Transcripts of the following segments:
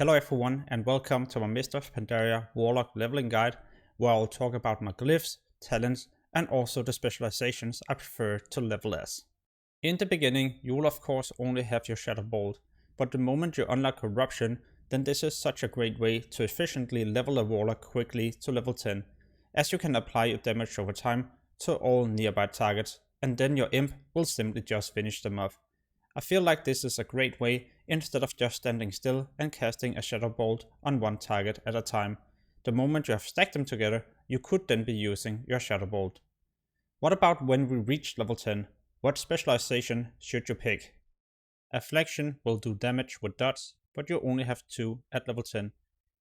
Hello everyone and welcome to my Mr. Pandaria Warlock leveling guide, where I'll talk about my glyphs, talents and also the specializations I prefer to level as. In the beginning you will of course only have your Shadow Bolt, but the moment you unlock Corruption, then this is such a great way to efficiently level a Warlock quickly to level 10, as you can apply your damage over time to all nearby targets and then your imp will simply just finish them off. I feel like this is a great way instead of just standing still and casting a Shadow Bolt on one target at a time. The moment you have stacked them together, you could then be using your Shadow Bolt. What about when we reach level 10? What specialization should you pick? Affliction will do damage with dots, but you only have 2 at level 10.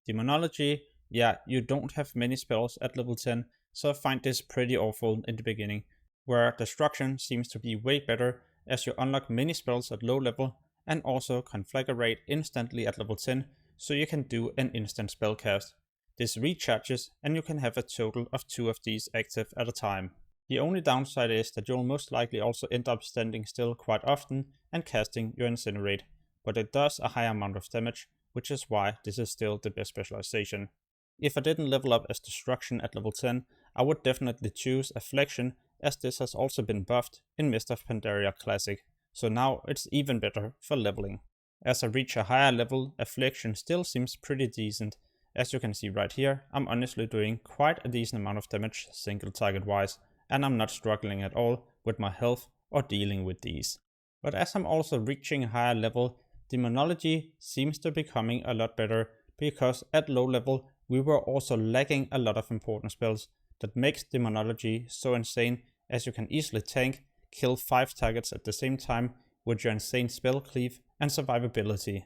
Demonology, yeah, you don't have many spells at level 10, so I find this pretty awful in the beginning, where Destruction seems to be way better as you unlock many spells at low level and also conflagrate instantly at level 10, so you can do an instant spell cast. This recharges and you can have a total of 2 of these active at a time. The only downside is that you'll most likely also end up standing still quite often and casting your Incinerate, but it does a high amount of damage, which is why this is still the best specialization. If I didn't level up as Destruction at level 10, I would definitely choose Affliction, as this has also been buffed in Mist of Pandaria Classic, so now it's even better for leveling. As I reach a higher level, Affliction still seems pretty decent. As you can see right here, I'm honestly doing quite a decent amount of damage single target wise, and I'm not struggling at all with my health or dealing with these. But as I'm also reaching a higher level, Demonology seems to be becoming a lot better, because at low level we were also lacking a lot of important spells that makes Demonology so insane, as you can easily tank, kill 5 targets at the same time with your insane spell cleave and survivability.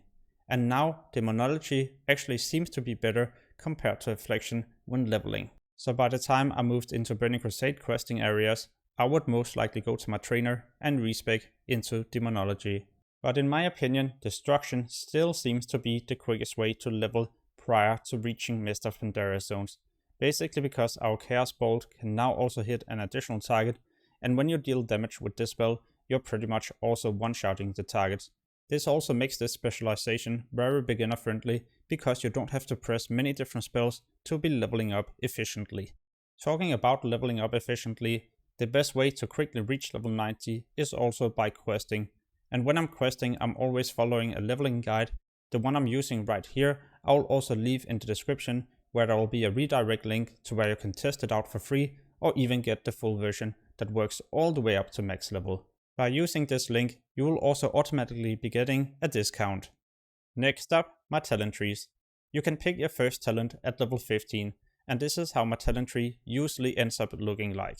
And now Demonology actually seems to be better compared to Affliction when leveling. So by the time I moved into Burning Crusade questing areas, I would most likely go to my trainer and respec into Demonology. But in my opinion, Destruction still seems to be the quickest way to level prior to reaching Mist of Pandaria zones. Basically because our Chaos Bolt can now also hit an additional target, and when you deal damage with this spell, you're pretty much also one-shotting the targets. This also makes this specialization very beginner friendly, because you don't have to press many different spells to be leveling up efficiently. Talking about leveling up efficiently, the best way to quickly reach level 90 is also by questing. And when I'm questing, I'm always following a leveling guide. The one I'm using right here, I will also leave in the description, where there will be a redirect link to where you can test it out for free or even get the full version that works all the way up to max level. By using this link, you will also automatically be getting a discount. Next up, my talent trees. You can pick your first talent at level 15, and this is how my talent tree usually ends up looking like.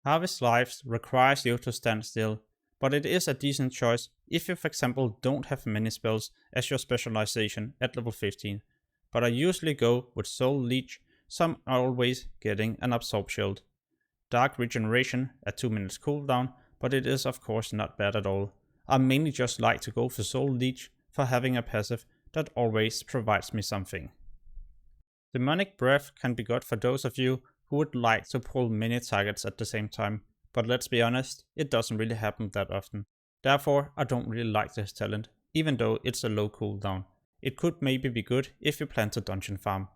Harvest Lives requires you to stand still, but it is a decent choice if you for example don't have many spells as your specialization at level 15. But I usually go with Soul Leech, so I'm always getting an Absorb Shield. Dark Regeneration at 2 minutes cooldown, but it is of course not bad at all. I mainly just like to go for Soul Leech for having a passive that always provides me something. Demonic Breath can be good for those of you who would like to pull many targets at the same time, but let's be honest, it doesn't really happen that often. Therefore I don't really like this talent, even though it's a low cooldown. It could maybe be good if you plan to dungeon farm.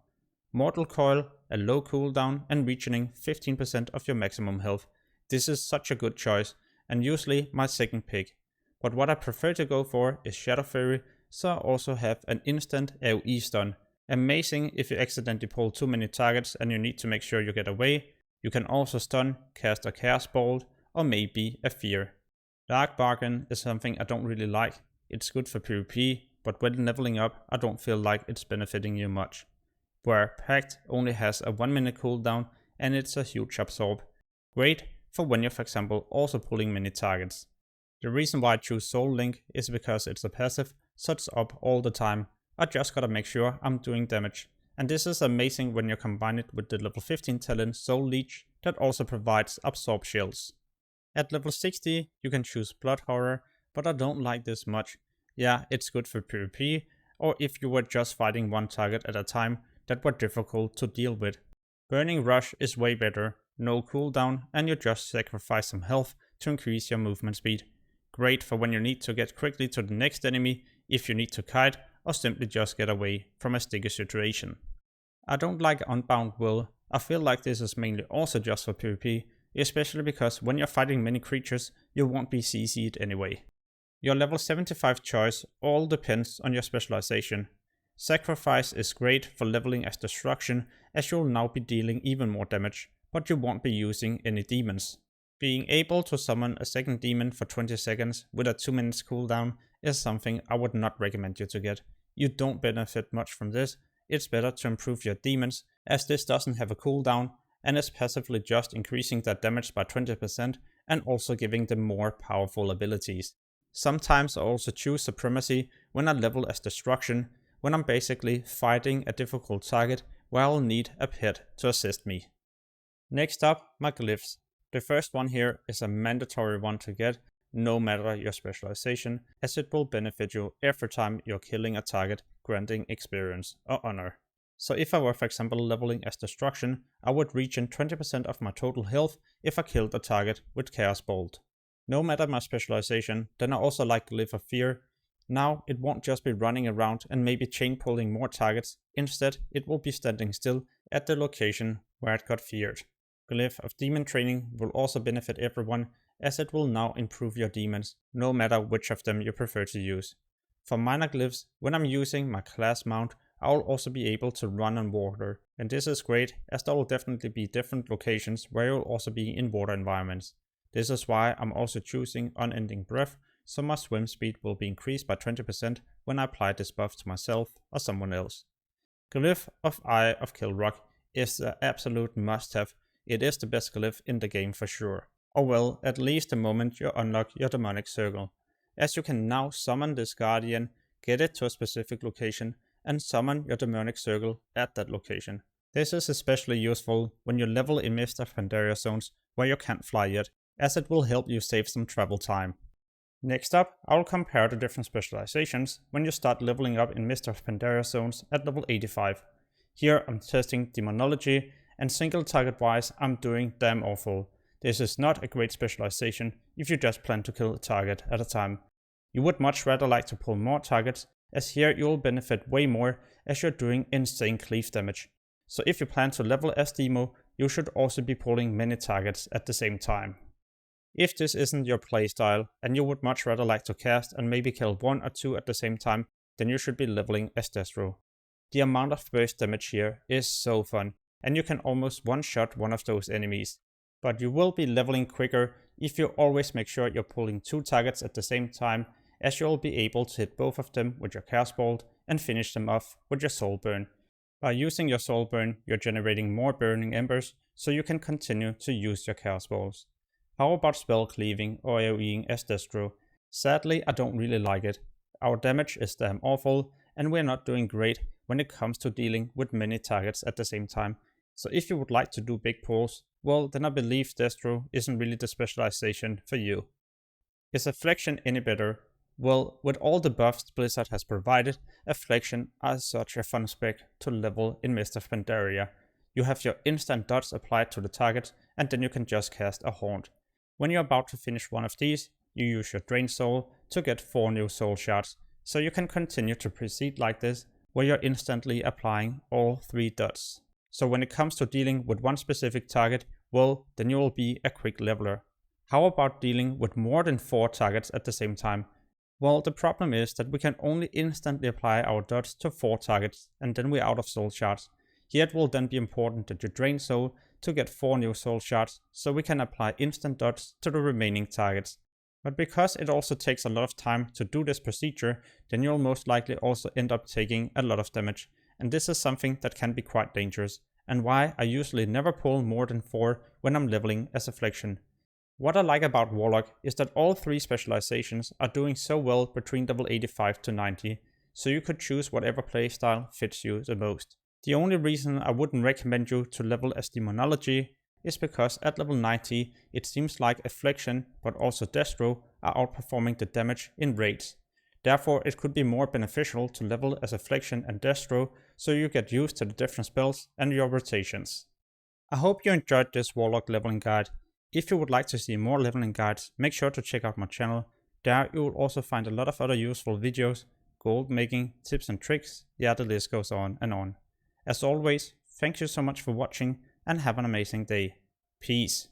Mortal Coil, a low cooldown and regening 15% of your maximum health. This is such a good choice, and usually my second pick. But what I prefer to go for is Shadow Fury, so I also have an instant AoE stun. Amazing if you accidentally pull too many targets and you need to make sure you get away. You can also stun, cast a Chaos Bolt, or maybe a Fear. Dark Bargain is something I don't really like. It's good for PvP, but when leveling up, I don't feel like it's benefiting you much. Where Pact only has a 1 minute cooldown and it's a huge absorb. Great for when you're for example also pulling many targets. The reason why I choose Soul Link is because it's a passive, so it's up all the time. I just gotta make sure I'm doing damage. And this is amazing when you combine it with the level 15 talent Soul Leech that also provides Absorb Shields. At level 60 you can choose Blood Horror, but I don't like this much. Yeah, it's good for PvP, or if you were just fighting one target at a time that were difficult to deal with. Burning Rush is way better, no cooldown, and you just sacrifice some health to increase your movement speed. Great for when you need to get quickly to the next enemy, if you need to kite, or simply just get away from a sticky situation. I don't like Unbound Will. I feel like this is mainly also just for PvP, especially because when you're fighting many creatures, you won't be CC'd anyway. Your level 75 choice all depends on your specialization. Sacrifice is great for leveling as destruction, as you'll now be dealing even more damage, but you won't be using any demons. Being able to summon a second demon for 20 seconds with a 2 minutes cooldown is something I would not recommend you to get. You don't benefit much from this. It's better to improve your demons, as this doesn't have a cooldown and is passively just increasing their damage by 20% and also giving them more powerful abilities. Sometimes I also choose Supremacy when I level as Destruction, when I'm basically fighting a difficult target where I'll need a pet to assist me. Next up, my glyphs. The first one here is a mandatory one to get, no matter your specialization, as it will benefit you every time you're killing a target, granting experience or honor. So if I were for example leveling as Destruction, I would regen 20% of my total health if I killed a target with Chaos Bolt. No matter my specialization, then I also like Glyph of Fear. Now it won't just be running around and maybe chain pulling more targets, instead it will be standing still at the location where it got feared. Glyph of Demon Training will also benefit everyone, as it will now improve your demons, no matter which of them you prefer to use. For minor glyphs, when I'm using my class mount, I will also be able to run on water, and this is great as there will definitely be different locations where you'll also be in water environments. This is why I'm also choosing Unending Breath, so my swim speed will be increased by 20% when I apply this buff to myself or someone else. Glyph of Eye of Kilrock is the absolute must-have. It is the best glyph in the game for sure. Or well, at least the moment you unlock your demonic circle, as you can now summon this guardian, get it to a specific location, and summon your demonic circle at that location. This is especially useful when you level in Mist of Pandaria zones where you can't fly yet, as it will help you save some travel time. Next up, I'll compare the different specializations when you start leveling up in Mist of Pandaria zones at level 85. Here I'm testing Demonology, and single target wise I'm doing damn awful. This is not a great specialization if you just plan to kill a target at a time. You would much rather like to pull more targets, as here you will benefit way more as you're doing insane cleave damage. So if you plan to level as Demo, you should also be pulling many targets at the same time. If this isn't your playstyle and you would much rather like to cast and maybe kill 1 or 2 at the same time, then you should be leveling as Destro. The amount of burst damage here is so fun, and you can almost one-shot one of those enemies. But you will be leveling quicker if you always make sure you're pulling 2 targets at the same time, as you'll be able to hit both of them with your Chaos Bolt and finish them off with your Soul Burn. By using your Soul Burn, you're generating more Burning Embers, so you can continue to use your Chaos Balls. How about spell cleaving or AoEing as Destro? Sadly, I don't really like it. Our damage is damn awful, and we're not doing great when it comes to dealing with many targets at the same time. So if you would like to do big pulls, well then I believe Destro isn't really the specialization for you. Is Affliction any better? Well, with all the buffs Blizzard has provided, Affliction are such a fun spec to level in Mist of Pandaria. You have your instant dodge applied to the target, and then you can just cast a Haunt. When you're about to finish one of these, you use your Drain Soul to get 4 new soul shards, so you can continue to proceed like this, where you're instantly applying all 3 dots. So when it comes to dealing with one specific target, well, then you will be a quick leveler. How about dealing with more than 4 targets at the same time? Well, the problem is that we can only instantly apply our dots to 4 targets, and then we're out of soul shards. Here it will then be important that you drain soul to get 4 new soul shards, so we can apply instant dots to the remaining targets. But because it also takes a lot of time to do this procedure, then you'll most likely also end up taking a lot of damage, and this is something that can be quite dangerous, and why I usually never pull more than 4 when I'm leveling as Affliction. What I like about Warlock is that all 3 specializations are doing so well between level 85 to 90, so you could choose whatever playstyle fits you the most. The only reason I wouldn't recommend you to level as Demonology is because at level 90 it seems like Affliction but also Destro are outperforming the damage in raids. Therefore it could be more beneficial to level as Affliction and Destro so you get used to the different spells and your rotations. I hope you enjoyed this Warlock leveling guide. If you would like to see more leveling guides, make sure to check out my channel. There you will also find a lot of other useful videos, gold making, tips and tricks, yeah, the list goes on and on. As always, thank you so much for watching and have an amazing day. Peace.